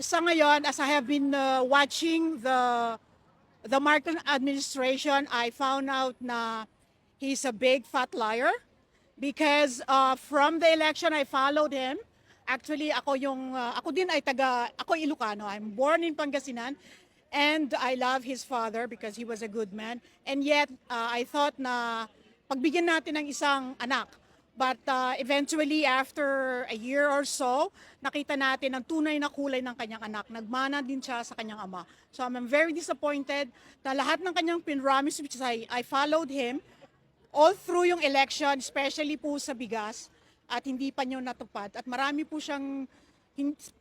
sa ngayon, as I have been watching the Marcos administration, I found out na he's a big fat liar because from the election I followed him. Actually, ako din ay ako Ilocano. I'm born in Pangasinan and I love his father because he was a good man. And yet, I thought na pagbigyan natin ng isang anak. But eventually, after a year or so, nakita natin ang tunay na kulay ng kanyang anak. Nagmana din siya sa kanyang ama. So I'm very disappointed na lahat ng kanyang pinromise, which is I followed him all through yung election, especially po sa bigas, at hindi pa niyo natupad. At marami po siyang,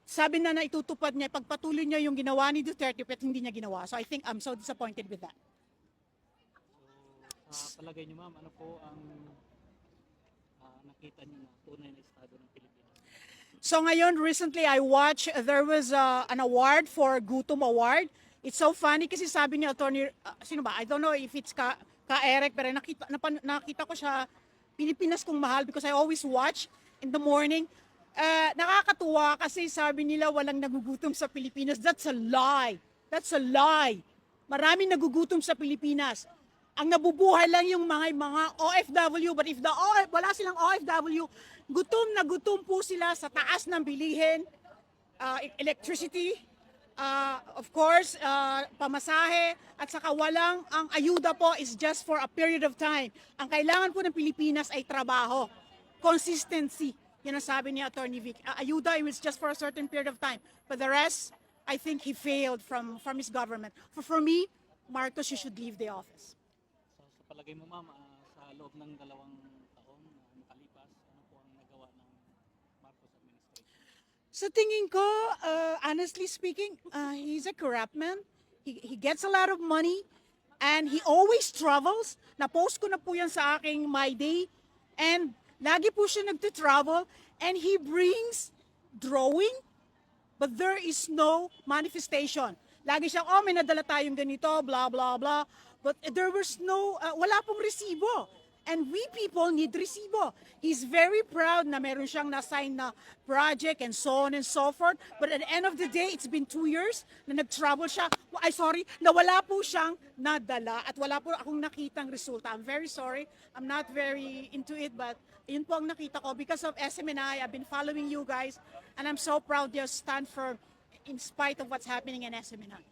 sabi na itutupad niya, pagpatuloy niya yung ginawa ni Duterte, pero hindi niya ginawa. So I think I'm so disappointed with that. Sa palagay niyo ma'am, ano po ang nakita niyo na tunay na estado ng Pilipinas? So ngayon, recently I watched, there was an award for Gutom Award. It's so funny kasi sabi ni attorney, sino ba? I don't know if it's ka Eric, pero nakita ko siya, Pilipinas kong mahal because I always watch in the morning. Nakakatuwa kasi sabi nila walang nagugutom sa Pilipinas. That's a lie. That's a lie. Maraming nagugutom sa Pilipinas. Ang nabubuhay lang yung mga OFW, but if wala silang OFW, gutom na gutom po sila sa taas ng bilihin, electricity, of course, pamasahe, at saka ang ayuda po is just for a period of time. Ang kailangan po ng Pilipinas ay trabaho, consistency. Yan ang sabi ni Attorney Vic. Ayuda is just for a certain period of time. But the rest, I think he failed from his government. For me, Marcos, you should leave the office. So sa palagay mo ma'am, sa loob ng 2 taon na nakalipas, ano po ang nagawa ng Marcos administration? Sa tingin ko, honestly speaking, he's a corrupt man. He gets a lot of money and he always travels. Na-post ko na po yan sa aking My Day. And lagi po siya nagte-travel and he brings drawing but there is no manifestation. Lagi siyang, may nadala tayong ganito, blah, blah, blah. But there was wala pong resibo. And we people need resibo. He's very proud na meron siyang na-sign na project and so on and so forth. But at the end of the day, it's been 2 years na nag-travel siya. Na wala po siyang nadala at wala po akong nakitang resulta. I'm very sorry. I'm not very into it, but yun po ang nakita ko. Because of SMNI, I've been following you guys, and I'm so proud you stand firm in spite of what's happening in SMNI.